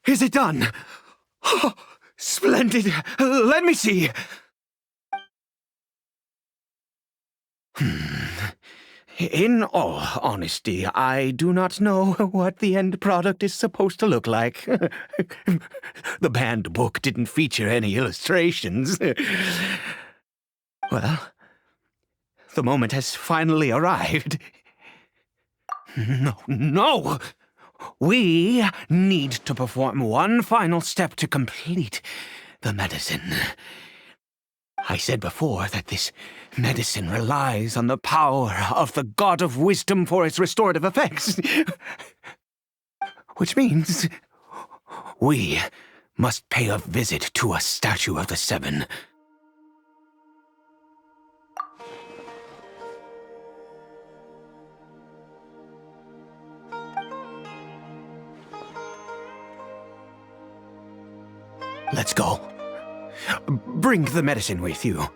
Is it done? Oh, splendid! Let me see! In all honesty, I do not know what the end product is supposed to look like. The banned book didn't feature any illustrations. Well, the moment has finally arrived. No! We need to perform one final step to complete the medicine. I said before that this medicine relies on the power of the God of Wisdom for its restorative effects. Which means we must pay a visit to a statue of the Seven. Let's go. Bring the medicine with you.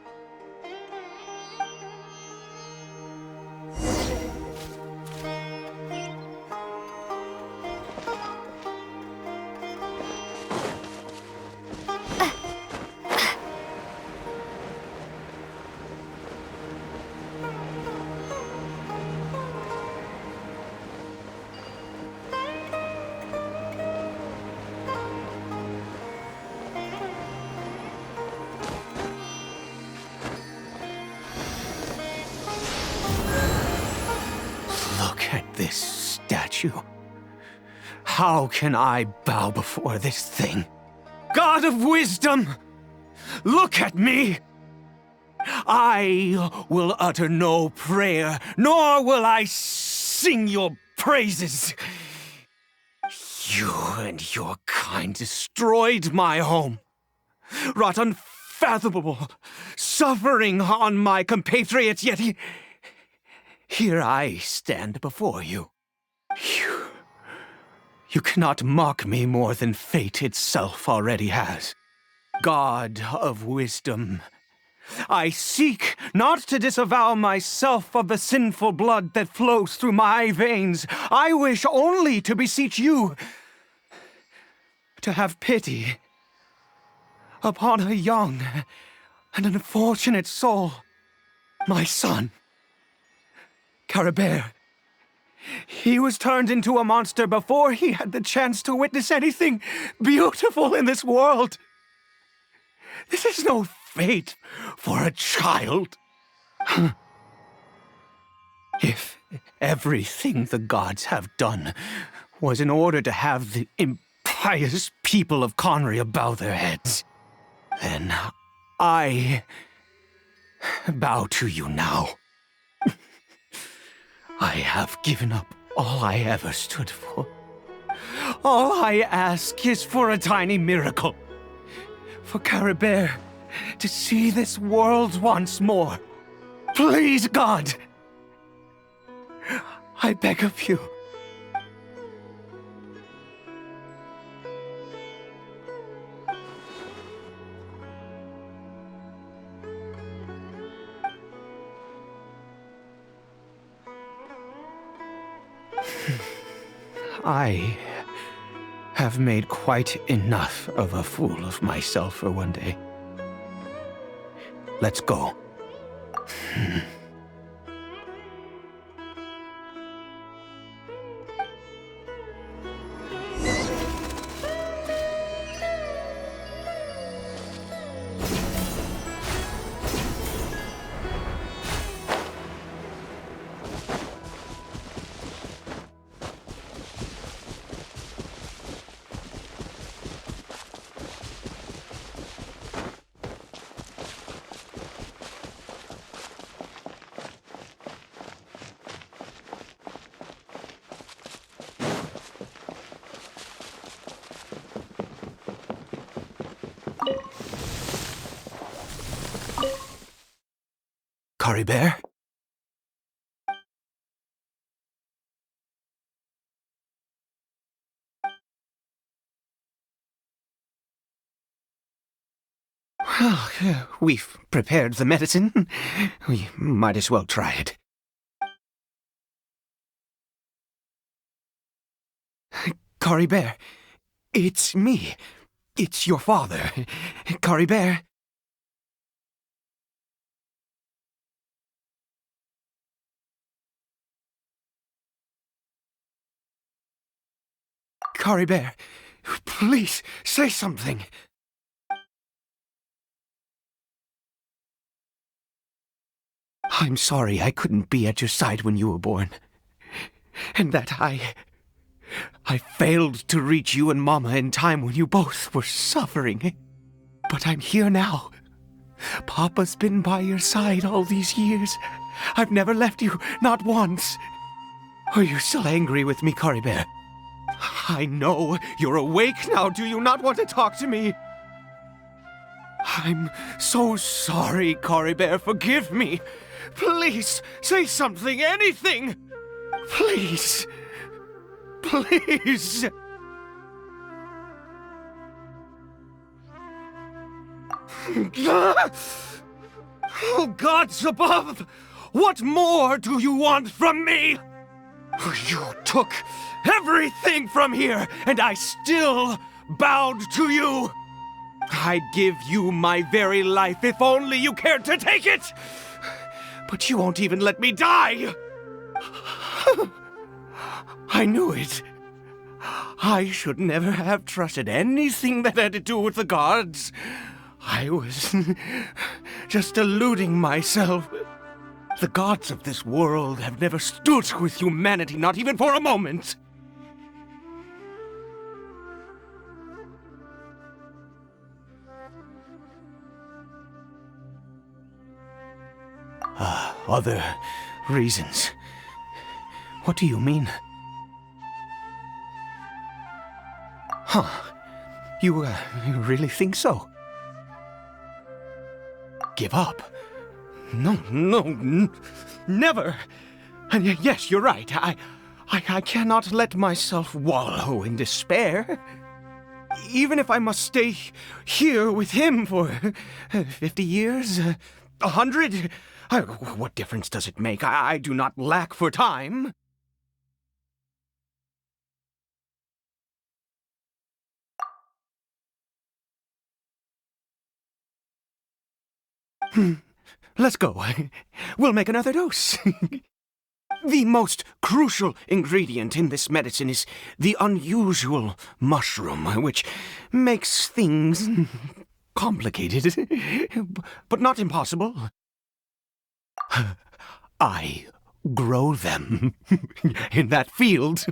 This statue. How can I bow before this thing? God of Wisdom! Look at me! I will utter no prayer, nor will I sing your praises. You and your kind destroyed my home, wrought unfathomable suffering on my compatriots, yet here I stand before you. You cannot mock me more than fate itself already has. God of Wisdom, I seek not to disavow myself of the sinful blood that flows through my veins. I wish only to beseech you to have pity upon a young and unfortunate soul, my son. Caribert. He was turned into a monster before he had the chance to witness anything beautiful in this world. This is no fate for a child. If everything the gods have done was in order to have the impious people of Conria bow their heads, then I bow to you now. I have given up all I ever stood for. All I ask is for a tiny miracle. For Caribert to see this world once more. Please, God! I beg of you. I have made quite enough of a fool of myself for one day. Let's go. Caribert? Well, we've prepared the medicine. We might as well try it. Caribert, it's me. It's your father. Caribert. Caribert, please say something. I'm sorry I couldn't be at your side when you were born. And that I failed to reach you and Mama in time when you both were suffering. But I'm here now. Papa's been by your side all these years. I've never left you, not once. Are you still angry with me, Caribert? I know you're awake now. Do you not want to talk to me? I'm so sorry, Caribert. Forgive me. Please, say something, anything. Please. Please. Oh, gods above! What more do you want from me? You took everything from here, and I still bowed to you. I'd give you my very life if only you cared to take it. But you won't even let me die. I knew it. I should never have trusted anything that had to do with the gods. I was just eluding myself. The gods of this world have never stood with humanity, not even for a moment. Other reasons. What do you mean? Huh. You really think so? Give up? No, never. And yes, you're right. I cannot let myself wallow in despair. Even if I must stay here with him for 50 years, 100, what difference does it make? I do not lack for time. Let's go. We'll make another dose. The most crucial ingredient in this medicine is the unusual mushroom, which makes things complicated, but not impossible. I grow them in that field.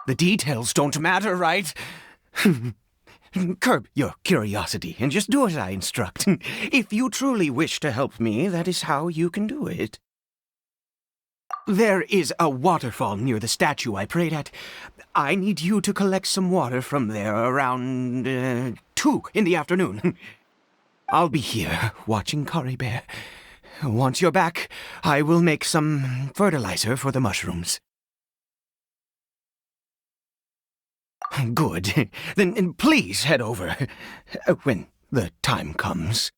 The details don't matter, right? Curb your curiosity and just do as I instruct. If you truly wish to help me, that is how you can do it. There is a waterfall near the statue I prayed at. I need you to collect some water from there around 2 in the afternoon. I'll be here watching Caribert. Once you're back, I will make some fertilizer for the mushrooms. Good. Then please head over when the time comes.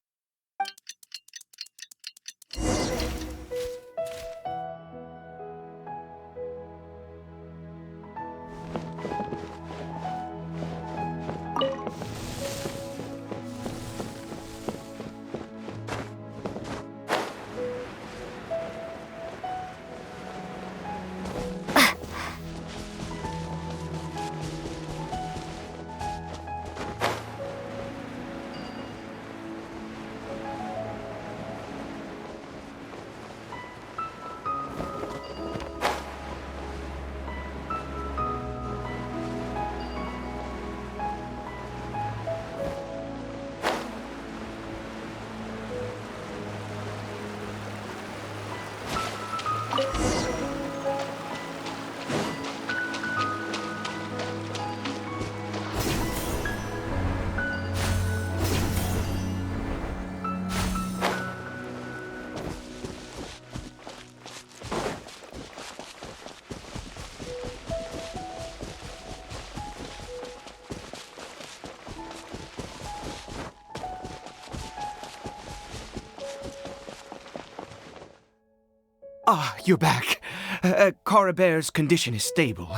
You're back. Caribert's condition is stable.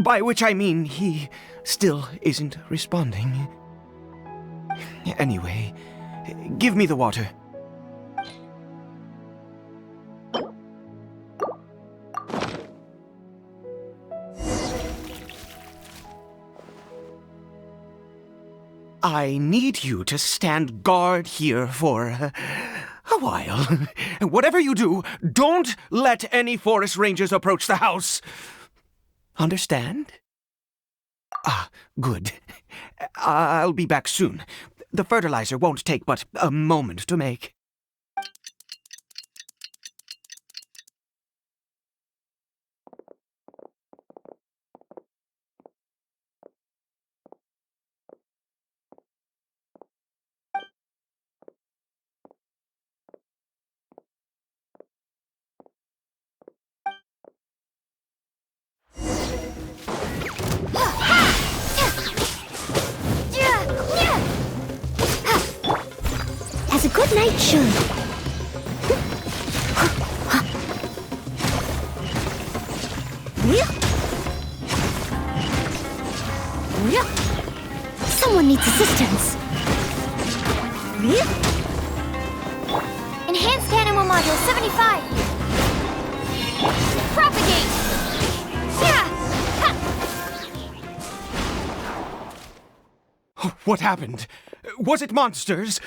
By which I mean he still isn't responding. Anyway, give me the water. I need you to stand guard here for a while. Whatever you do, don't let any forest rangers approach the house. Understand? Good. I'll be back soon. The fertilizer won't take but a moment to make. As a good knight should. Someone needs assistance. Enhanced animal module 75. Propagate. What happened? Was it monsters?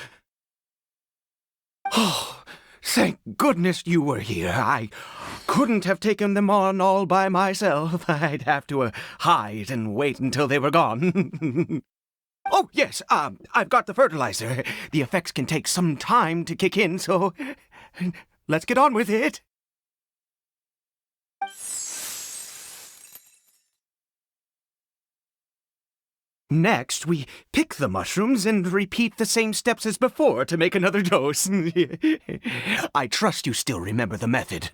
Oh, thank goodness you were here. I couldn't have taken them on all by myself. I'd have to hide and wait until they were gone. Oh, yes, I've got the fertilizer. The effects can take some time to kick in, so let's get on with it. Next, we pick the mushrooms and repeat the same steps as before to make another dose. I trust you still remember the method.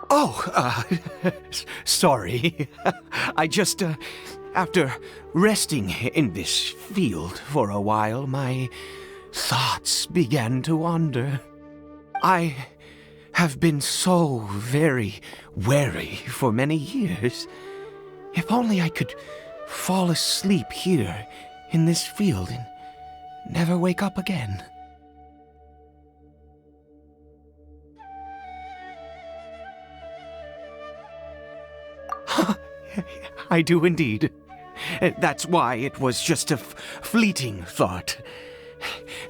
Oh, sorry. I just, after resting in this field for a while, my thoughts began to wander. I have been so very wary for many years. If only I could fall asleep here in this field and never wake up again. I do indeed. That's why it was just a fleeting thought.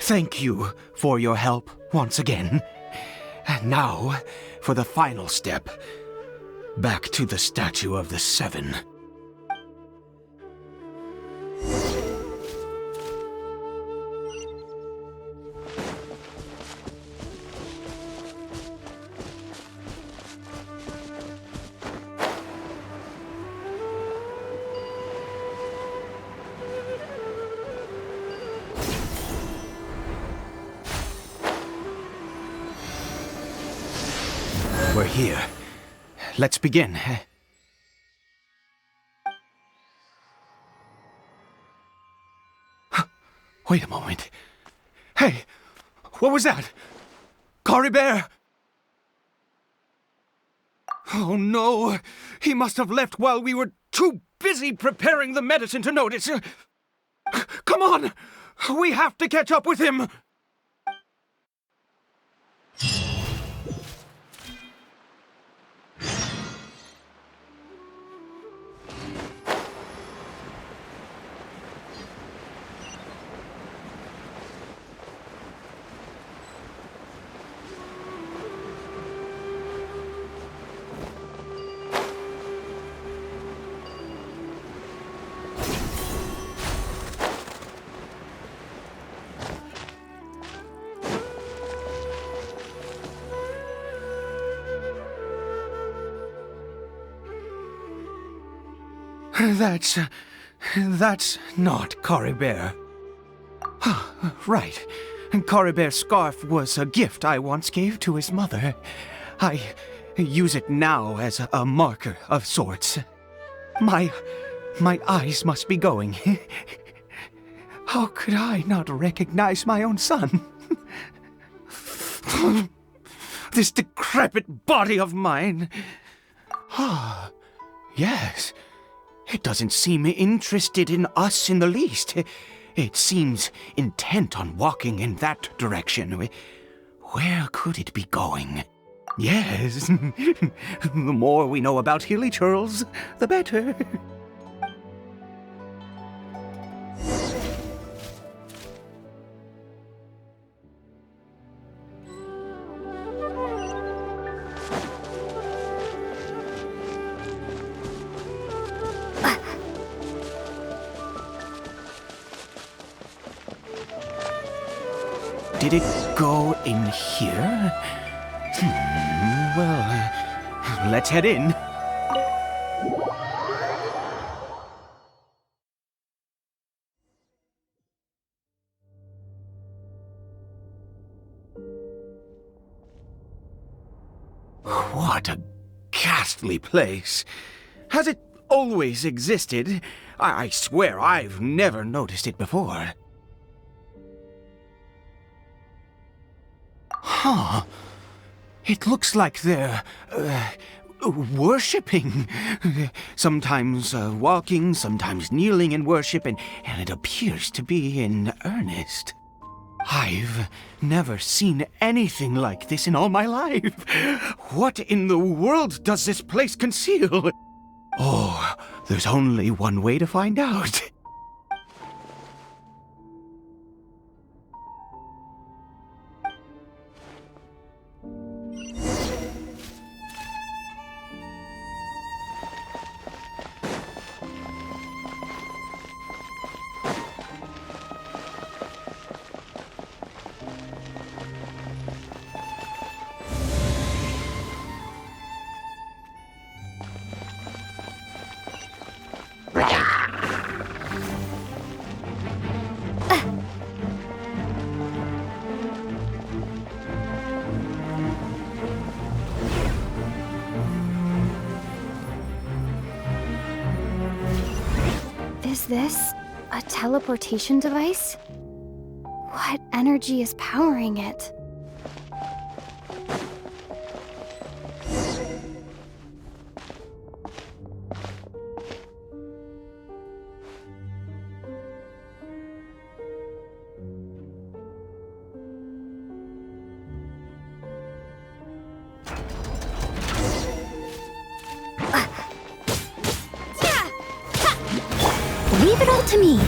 Thank you for your help once again. And now, for the final step. Back to the Statue of the Seven. We're here. Let's begin. Wait a moment. Hey, what was that? Caribert! Oh no, he must have left while we were too busy preparing the medicine to notice. Come on, we have to catch up with him. That's not Caribert. Right. Caribert's scarf was a gift I once gave to his mother. I use it now as a marker of sorts. My eyes must be going. How could I not recognize my own son? This decrepit body of mine. Ah, yes. It doesn't seem interested in us in the least. It seems intent on walking in that direction. Where could it be going? Yes. The more we know about Hilly Churls, the better. Did it go in here? Well, let's head in. What a ghastly place. Has it always existed? I swear I've never noticed it before. Huh. It looks like they're, worshipping. Sometimes walking, sometimes kneeling in worship, and it appears to be in earnest. I've never seen anything like this in all my life. What in the world does this place conceal? Oh, there's only one way to find out. Is this a teleportation device? What energy is powering it? Leave it all to me.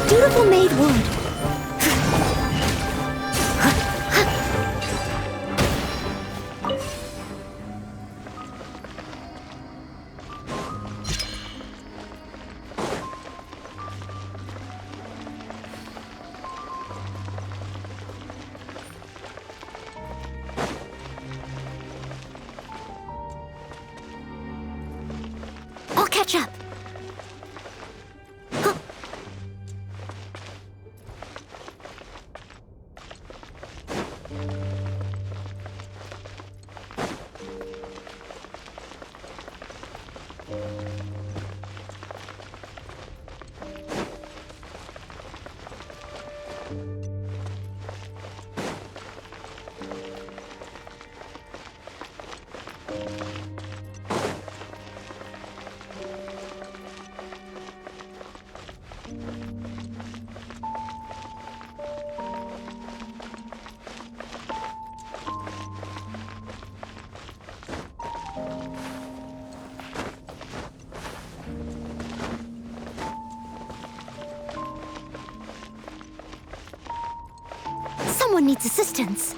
Dutiful maid would. I'll catch up. Someone needs assistance.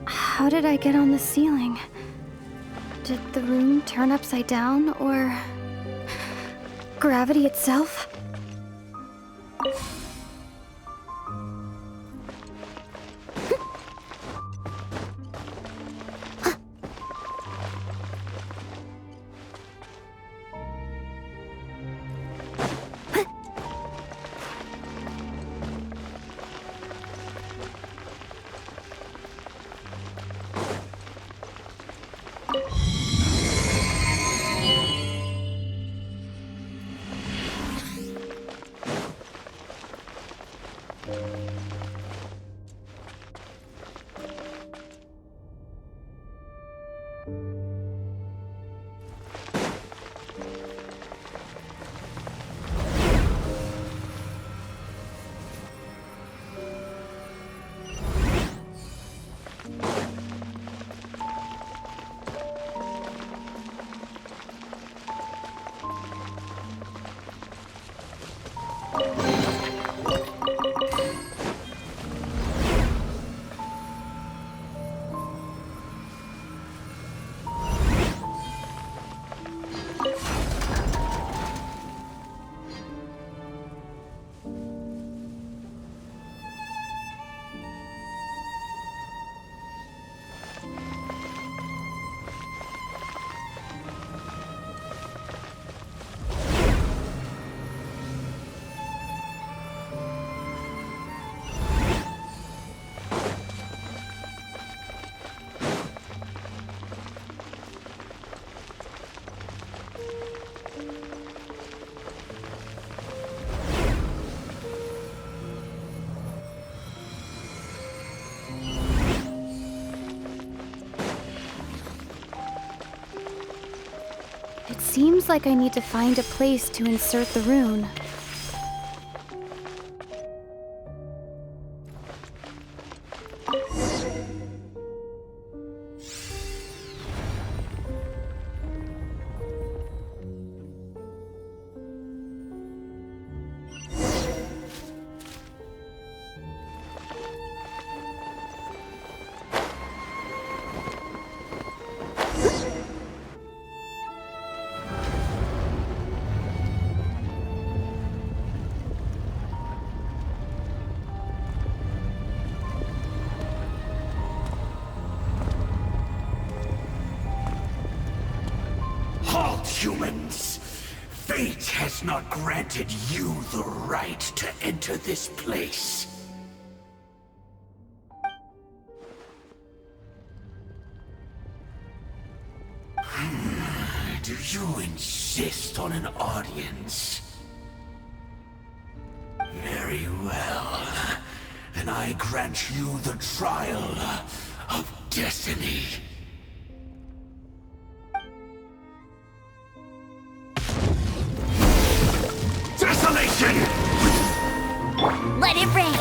How did I get on the ceiling? Did the room turn upside down, or gravity itself? It seems like I need to find a place to insert the rune. humans. Fate has not granted you the right to enter this place. Do you insist on an audience? Very well. Then I grant you the trial of destiny. Desolation! Let it rain!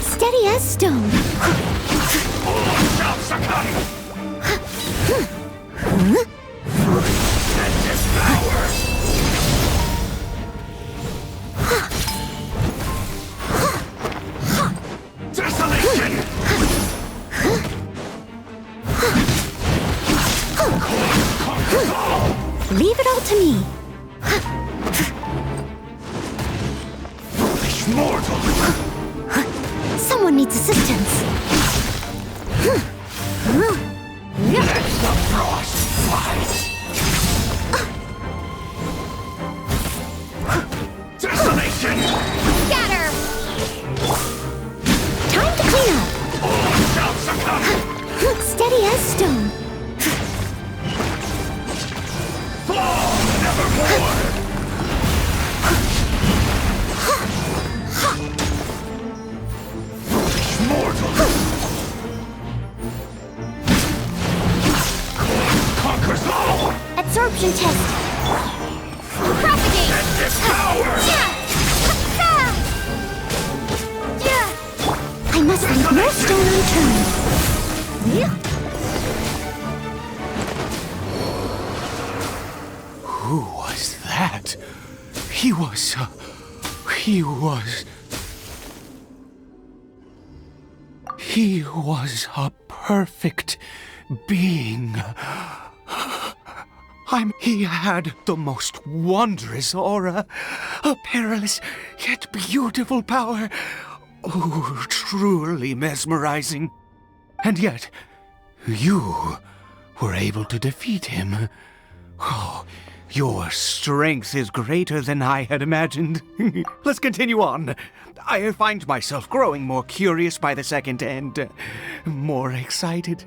Steady as stone. Desolation! Leave it all to me. Foolish mortal! Someone needs assistance. Let the frost fight! Desolation! Scatter! Time to clean up. All shall succumb! Steady as stone. Fall nevermore! Foolish mortal! Conquers all! Absorption test. Propagate! And devour! I must leave no stone unturned. Who was that? He was a perfect being. He had the most wondrous aura, a perilous yet beautiful power. Oh, truly mesmerizing. And yet, you were able to defeat him. Oh, your strength is greater than I had imagined. Let's continue on. I find myself growing more curious by the second and more excited.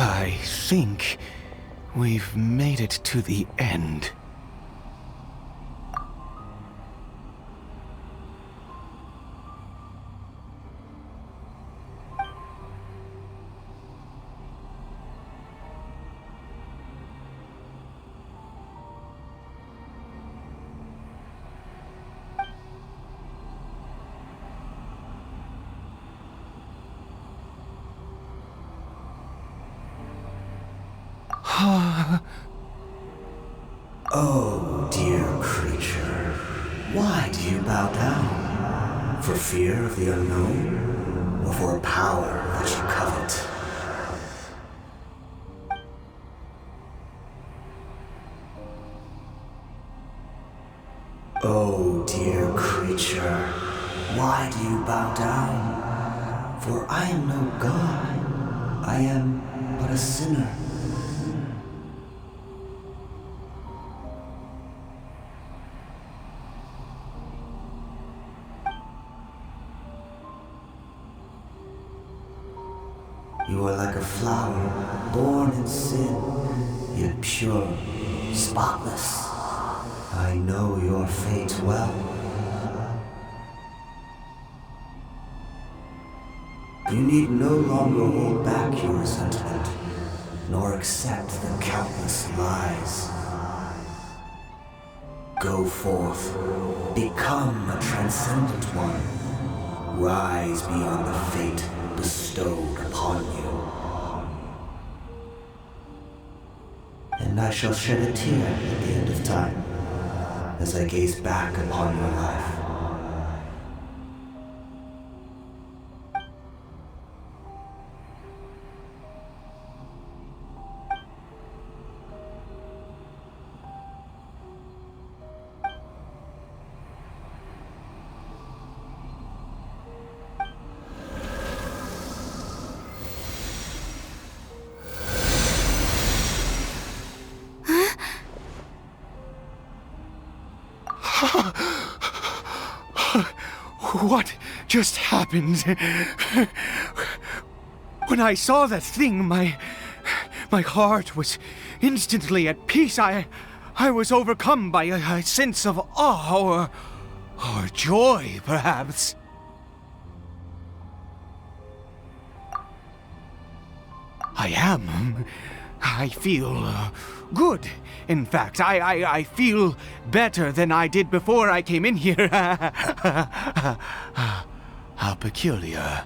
I think we've made it to the end. Oh, dear creature, why do you bow down? For fear of the unknown? Or for a power that you covet? Oh, dear creature, why do you bow down? For I am no god. I am but a sinner. You are like a flower, born in sin, yet pure, spotless. I know your fate well. You need no longer hold back your resentment, nor accept the countless lies. Go forth, become a transcendent one. Rise beyond the fate bestowed upon you. And I shall shed a tear at the end of time, as I gaze back upon your life. What just happened? When I saw that thing, my heart was instantly at peace. I was overcome by a sense of awe or joy, perhaps. I am. I feel good. In fact, I feel better than I did before I came in here. How peculiar.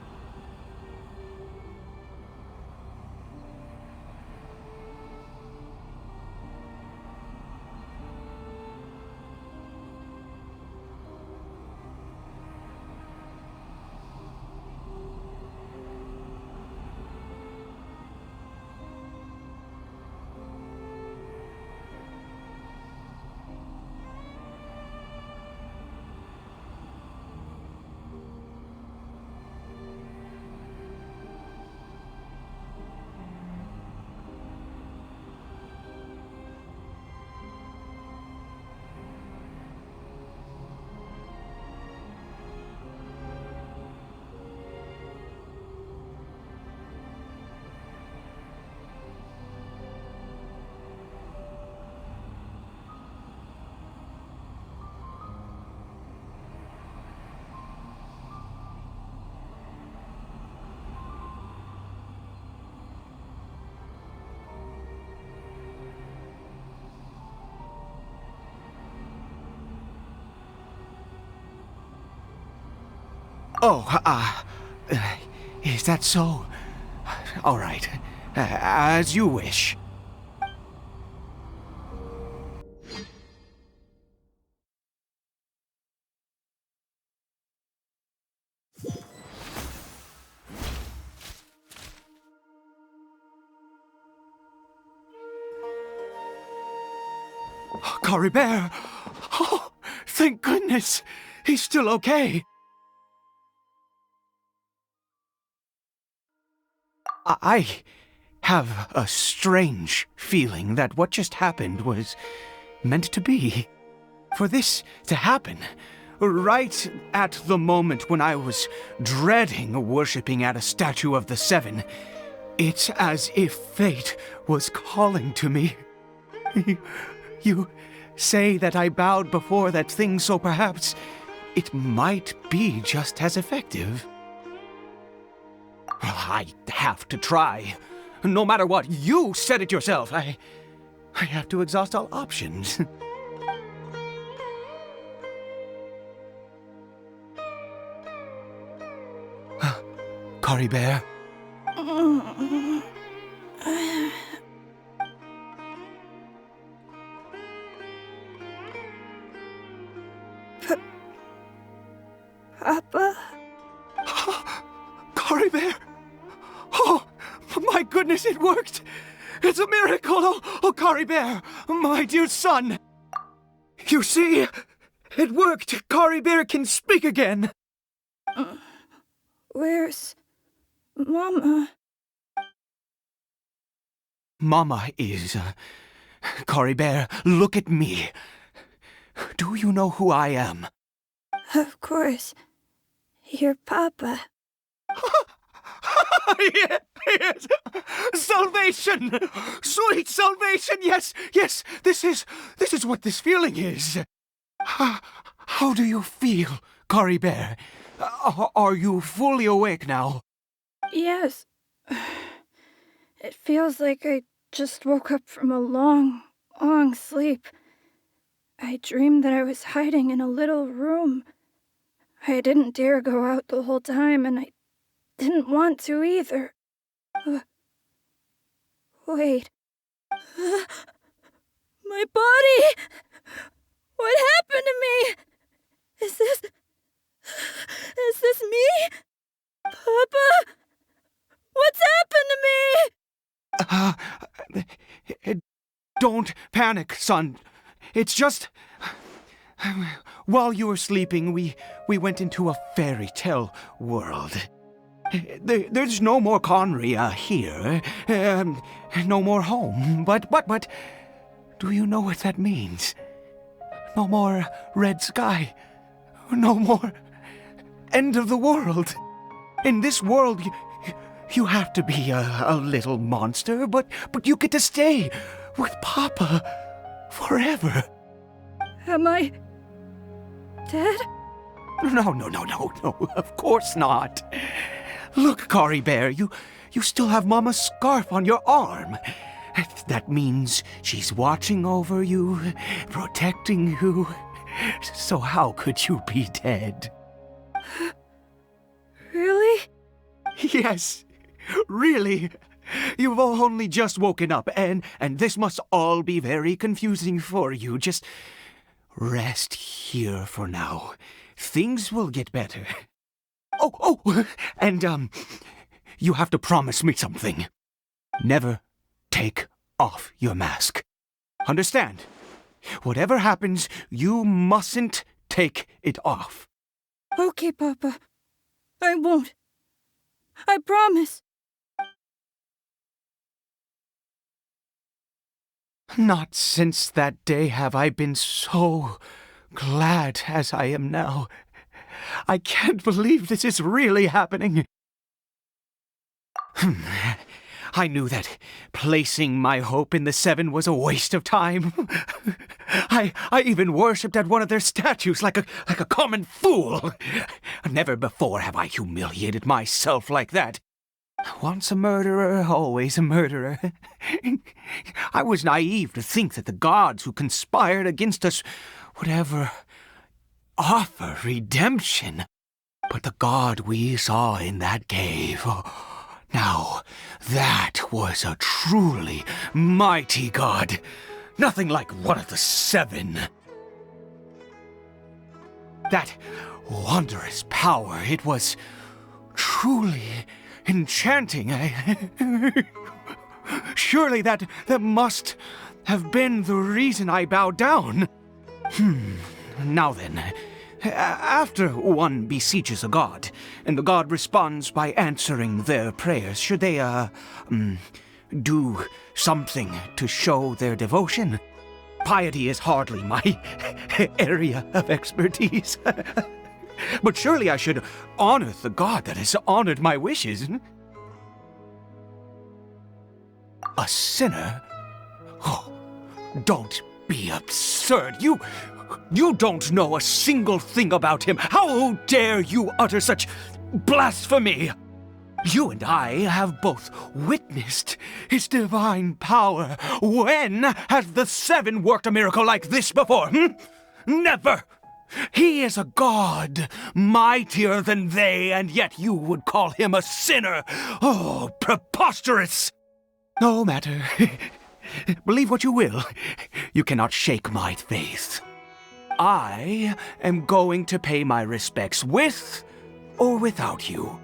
Oh, is that so? All right, as you wish. Caribert! Oh, thank goodness! He's still okay! I have a strange feeling that what just happened was meant to be. For this to happen, right at the moment when I was dreading worshipping at a statue of the Seven, it's as if fate was calling to me. You say that I bowed before that thing, so perhaps it might be just as effective. Well, I have to try. No matter what, you said it yourself. I have to exhaust all options. Caribert? goodness, it worked! It's a miracle! Oh, Caribert, my dear son! You see, it worked! Caribert can speak again! Where's Mama? Mama is... Caribert, look at me. Do you know who I am? Of course. Your Papa. Yes! Salvation! Sweet salvation! Yes! This is what this feeling is. How do you feel, Caribert? Are you fully awake now? Yes. It feels like I just woke up from a long, long sleep. I dreamed that I was hiding in a little room. I didn't dare go out the whole time, and I didn't want to either. Wait. My body! What happened to me? Is this me? Papa? What's happened to me? Don't panic, son. It's just... While you were sleeping, we went into a fairy tale world. There's no more Conria here. No more home. But... Do you know what that means? No more red sky. No more end of the world. In this world, you have to be a little monster, but you get to stay with Papa forever. Am I dead? No, of course not. Look, Caribert, you still have Mama's scarf on your arm. That means she's watching over you, protecting you. So how could you be dead? Really? Yes, really. You've only just woken up, and this must all be very confusing for you. Just rest here for now. Things will get better. Oh, and, you have to promise me something. Never take off your mask. Understand? Whatever happens, you mustn't take it off. Okay, Papa. I won't. I promise. Not since that day have I been so glad as I am now. I can't believe this is really happening. I knew that placing my hope in the Seven was a waste of time. I even worshipped at one of their statues like a common fool. Never before have I humiliated myself like that. Once a murderer, always a murderer. I was naive to think that the gods who conspired against us would ever offer redemption. But the god we saw in that cave... Now, that was a truly mighty god. Nothing like one of the Seven. That wondrous power, it was truly enchanting. Surely that must have been the reason I bowed down. Now then, after one beseeches a god, and the god responds by answering their prayers, should they, do something to show their devotion? Piety is hardly my area of expertise. But surely I should honor the god that has honored my wishes. A sinner? Oh, don't be absurd. You don't know a single thing about him. How dare you utter such blasphemy? You and I have both witnessed his divine power. When has the Seven worked a miracle like this before? Never! He is a god, mightier than they, and yet you would call him a sinner. Oh, preposterous! No matter. Believe what you will. You cannot shake my faith. I am going to pay my respects with or without you.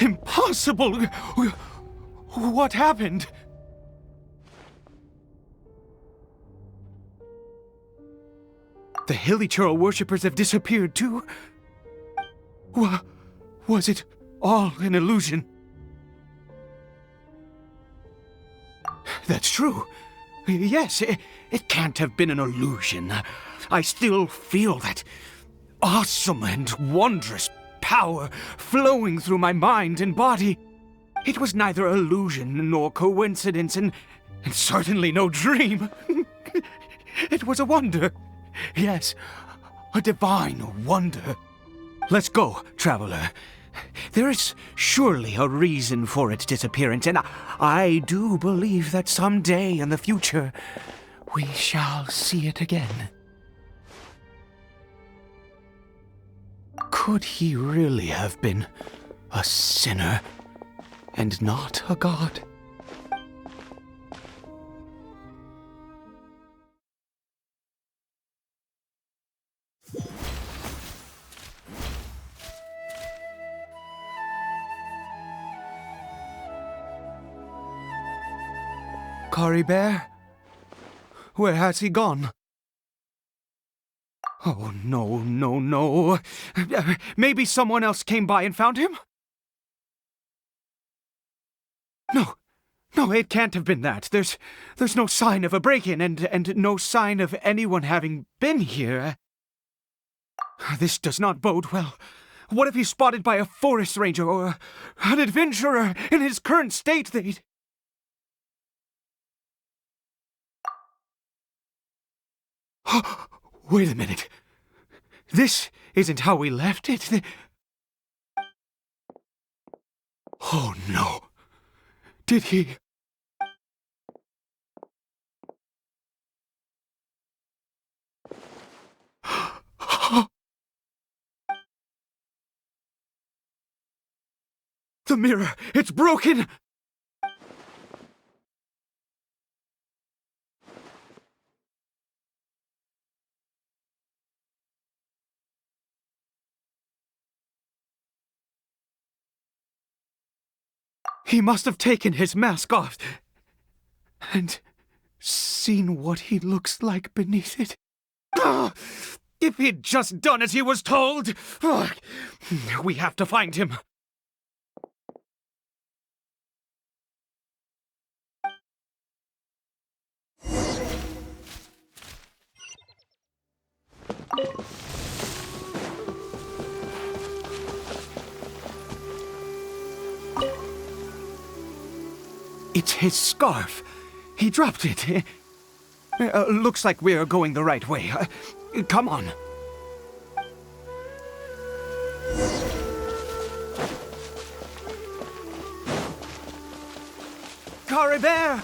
Impossible! What happened? The Hilichurl worshippers have disappeared too? Was it all an illusion? That's true. Yes, it can't have been an illusion. I still feel that awesome and wondrous power flowing through my mind and body. It was neither illusion nor coincidence, and certainly no dream. It was a wonder. Yes, a divine wonder. Let's go, traveler. There is surely a reason for its disappearance, and I do believe that someday in the future we shall see it again. Could he really have been a sinner and not a god? Caribert? Where has he gone? Oh, no. Maybe someone else came by and found him? No, it can't have been that. There's no sign of a break-in and no sign of anyone having been here. This does not bode well. What if he's spotted by a forest ranger or an adventurer in his current state? Wait a minute. This isn't how we left it. Oh no. Did he... The mirror! It's broken! He must have taken his mask off and seen what he looks like beneath it. If he'd just done as he was told! We have to find him. It's his scarf. He dropped it. Looks like we're going the right way. Come on. Caribert!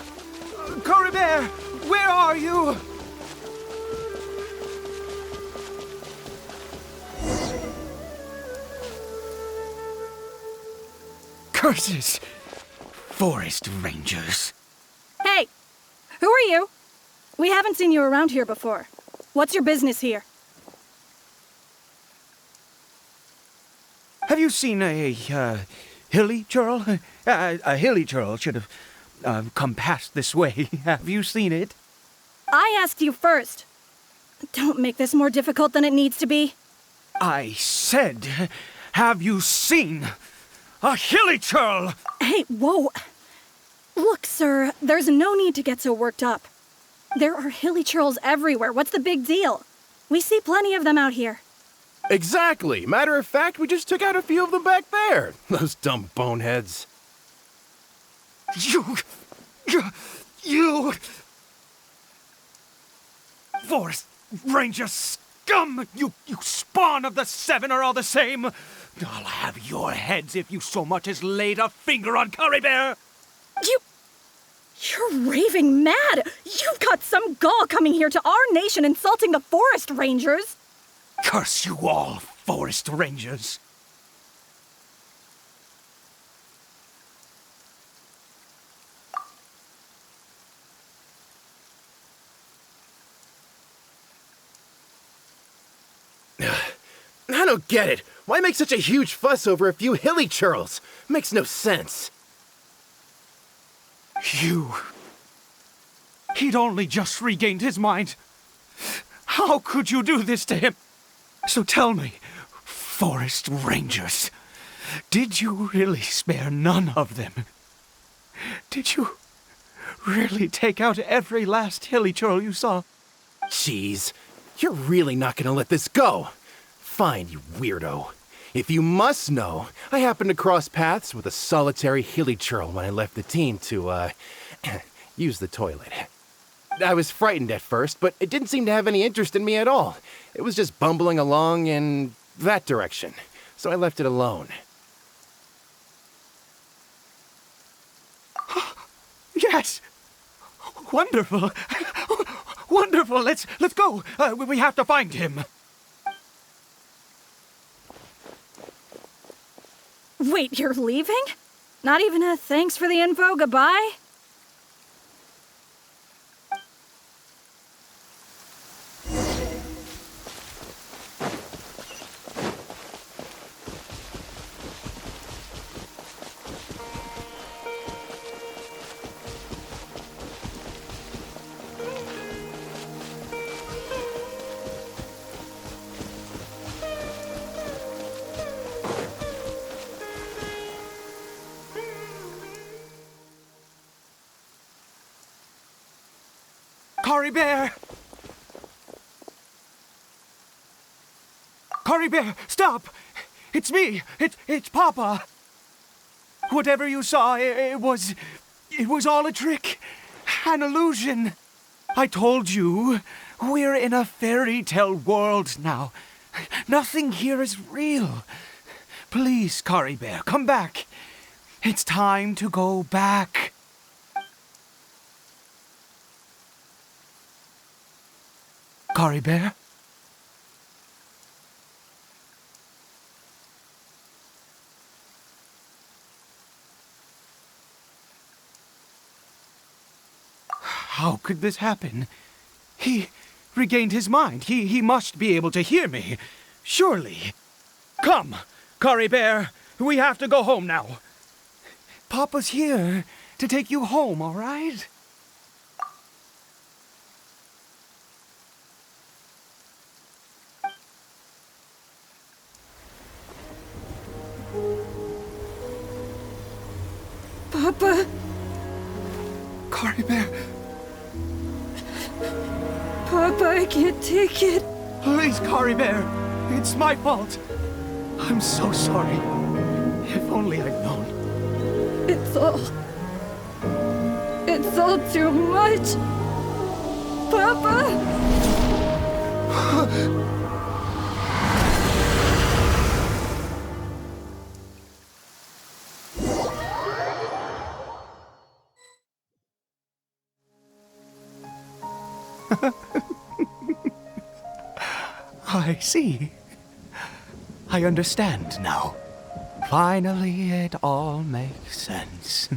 Caribert! Where are you? Curses! Forest rangers. Hey! Who are you? We haven't seen you around here before. What's your business here? Have you seen a hilly churl? A hilly churl should have come past this way. Have you seen it? I asked you first. Don't make this more difficult than it needs to be. I said, have you seen a hilly churl? Hey, whoa. Look, sir, there's no need to get so worked up. There are hilly churls everywhere. What's the big deal? We see plenty of them out here. Exactly. Matter of fact, we just took out a few of them back there. Those dumb boneheads. You... Forest Ranger scum! You spawn of the Seven are all the same! I'll have your heads if you so much as laid a finger on Caribert! You're raving mad! You've got some gall coming here to our nation insulting the Forest Rangers! Curse you all, Forest Rangers! I don't get it. Why make such a huge fuss over a few hilly churls? Makes no sense. He'd only just regained his mind. How could you do this to him? So tell me, Forest Rangers, did you really spare none of them? Did you really take out every last hilly churl you saw? Jeez, you're really not gonna let this go. Fine, you weirdo. If you must know, I happened to cross paths with a solitary hilly churl when I left the team to, use the toilet. I was frightened at first, but it didn't seem to have any interest in me at all. It was just bumbling along in that direction, so I left it alone. Yes! Wonderful! Wonderful! Let's go! We have to find him! Wait, you're leaving? Not even a thanks for the info, goodbye? Caribert! Caribert, stop! It's me! It's Papa! Whatever you saw, it was all a trick. An illusion. I told you, we're in a fairy tale world now. Nothing here is real. Please, Caribert, come back. It's time to go back. Caribert? How could this happen? He regained his mind. He must be able to hear me. Surely. Come, Caribert. We have to go home now. Papa's here to take you home, all right? Papa? Caribert, Papa, I can't take it. please, Caribert. It's my fault. I'm so sorry. If only I'd known. It's all too much. Papa? I see. I understand now. Finally, it all makes sense.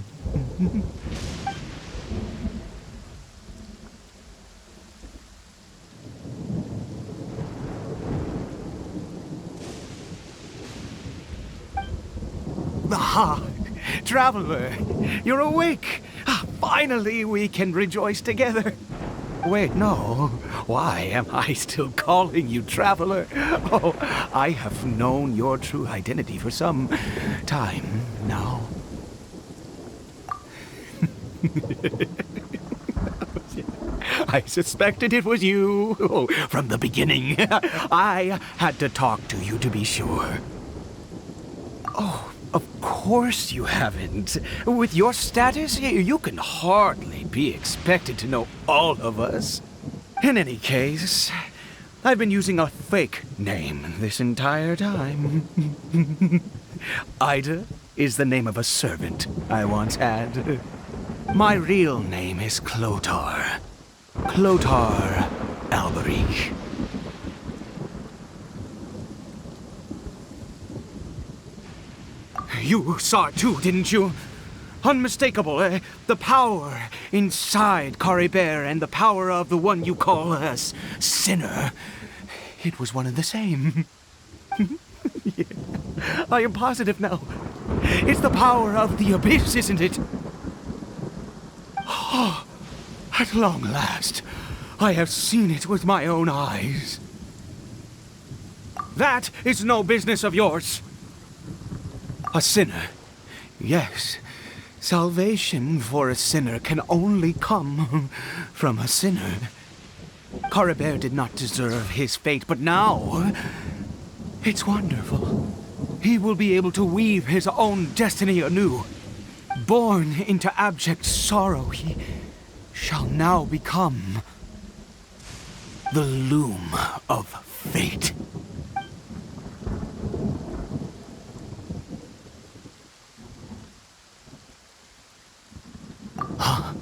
Ah, Traveler, you're awake. Finally, we can rejoice together. Wait, no. Why am I still calling you Traveler? Oh, I have known your true identity for some time now. I suspected it was you. Oh, from the beginning. I had to talk to you to be sure. Oh, of course you haven't. With your status, you can hardly be expected to know all of us. In any case, I've been using a fake name this entire time. Ida is the name of a servant I once had. My real name is Clotar. Clotar Alberich. You saw it too, didn't you? Unmistakable, the power inside Caribert and the power of the one you call a sinner. It was one and the same. Yeah. I am positive now. It's the power of the abyss, isn't it? Oh, at long last, I have seen it with my own eyes. That is no business of yours. A sinner. Yes, salvation for a sinner can only come from a sinner. Caribert did not deserve his fate, but now it's wonderful. He will be able to weave his own destiny anew. Born into abject sorrow, he shall now become the loom of fate. Huh?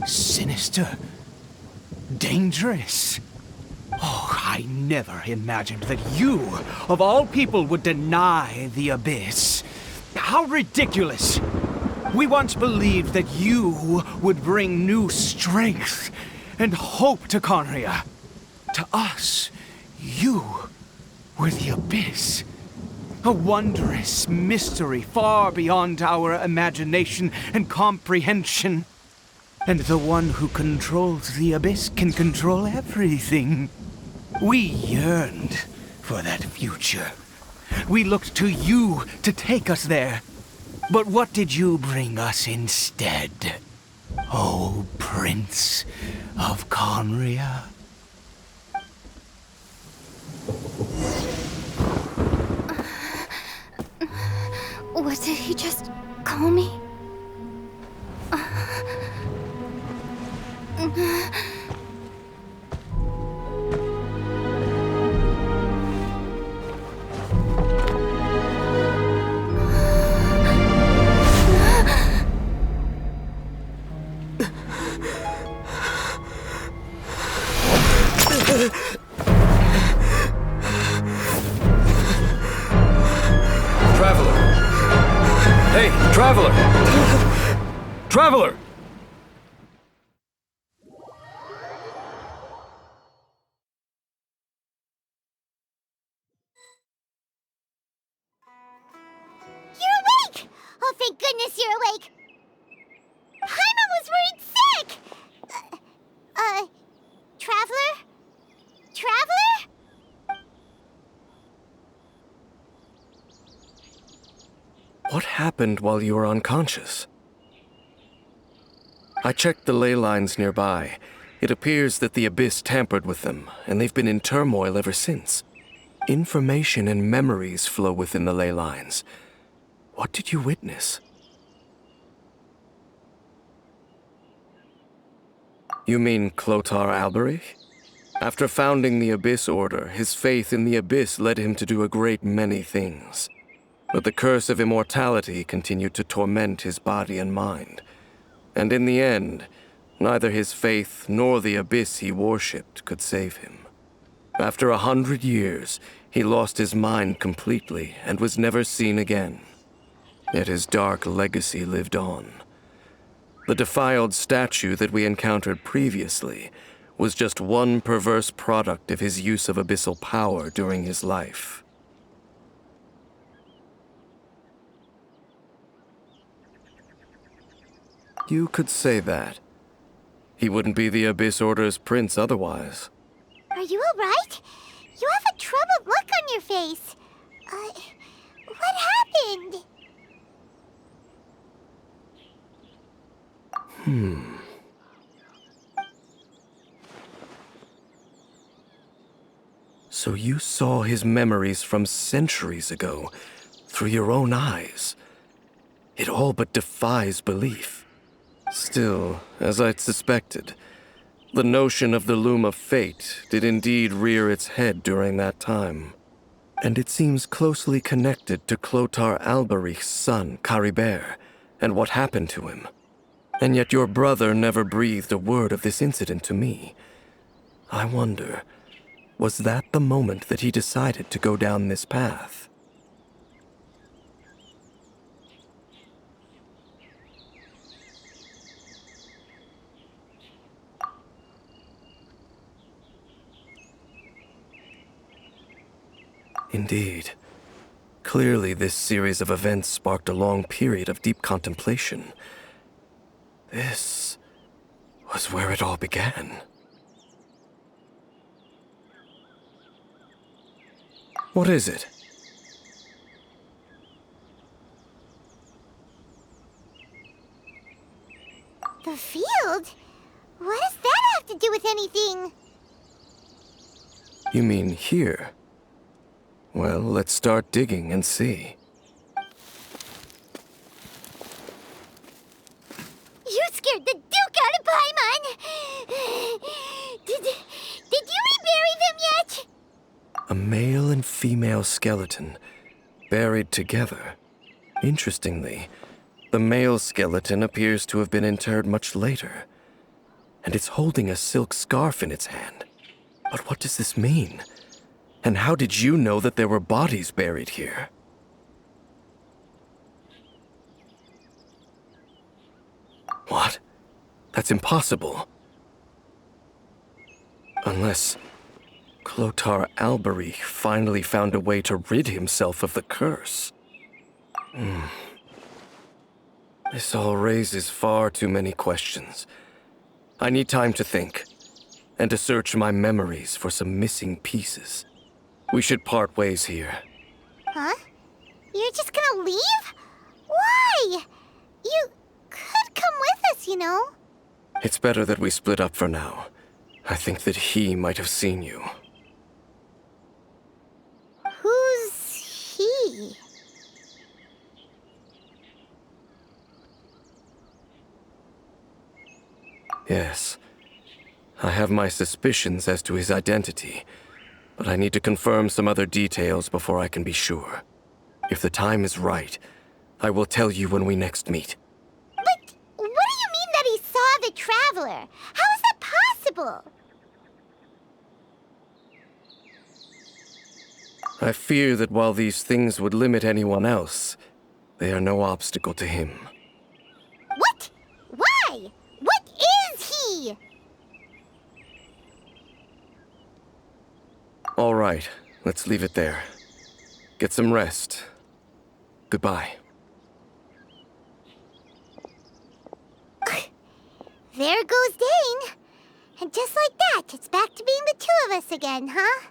Sinister. Dangerous. Oh, I never imagined that you, of all people, would deny the abyss. How ridiculous! We once believed that you would bring new strength and hope to Conria. To us, you were the abyss. A wondrous mystery far beyond our imagination and comprehension. And the one who controls the abyss can control everything. We yearned for that future. We looked to you to take us there. But what did you bring us instead? Oh, Prince of Conria? What did he just call me? Traveler! Hey, Traveler! Traveler! You're awake! Oh, thank goodness you're awake! Paimon was worried sick! Traveler? Traveler? What happened while you were unconscious? I checked the ley lines nearby. It appears that the abyss tampered with them, and they've been in turmoil ever since. Information and memories flow within the ley lines. What did you witness? You mean Clotar Alberich? After founding the Abyss Order, his faith in the Abyss led him to do a great many things. But the curse of immortality continued to torment his body and mind. And in the end, neither his faith nor the Abyss he worshipped could save him. After 100 years, he lost his mind completely and was never seen again. Yet his dark legacy lived on. The defiled statue that we encountered previously was just one perverse product of his use of abyssal power during his life. You could say that. He wouldn't be the Abyss Order's prince otherwise. Are you alright? You have a troubled look on your face. What happened? So you saw his memories from centuries ago, through your own eyes. It all but defies belief. Still, as I'd suspected, the notion of the Loom of Fate did indeed rear its head during that time. And it seems closely connected to Clothar Alberich's son, Caribert, and what happened to him. And yet your brother never breathed a word of this incident to me. I wonder, was that the moment that he decided to go down this path? Indeed. Clearly, this series of events sparked a long period of deep contemplation. This was where it all began. What is it? The field? What does that have to do with anything? You mean here? Well, let's start digging and see. You scared the Duke out of Paimon! Did you rebury them yet? A male and female skeleton, buried together. Interestingly, the male skeleton appears to have been interred much later, and it's holding a silk scarf in its hand. But what does this mean? And how did you know that there were bodies buried here? What? That's impossible. Unless Clothar Alberich finally found a way to rid himself of the curse. This all raises far too many questions. I need time to think, and to search my memories for some missing pieces. We should part ways here. Huh? You're just gonna leave? Why? You could come with us, you know. It's better that we split up for now. I think that he might have seen you. Who's he? Yes. I have my suspicions as to his identity, but I need to confirm some other details before I can be sure. If the time is right, I will tell you when we next meet. But what do you mean that he saw the Traveler? How is that possible? I fear that while these things would limit anyone else, they are no obstacle to him. What? Why? What is he? All right, let's leave it there. Get some rest. Goodbye. There goes Dane. And just like that, it's back to being the two of us again, huh?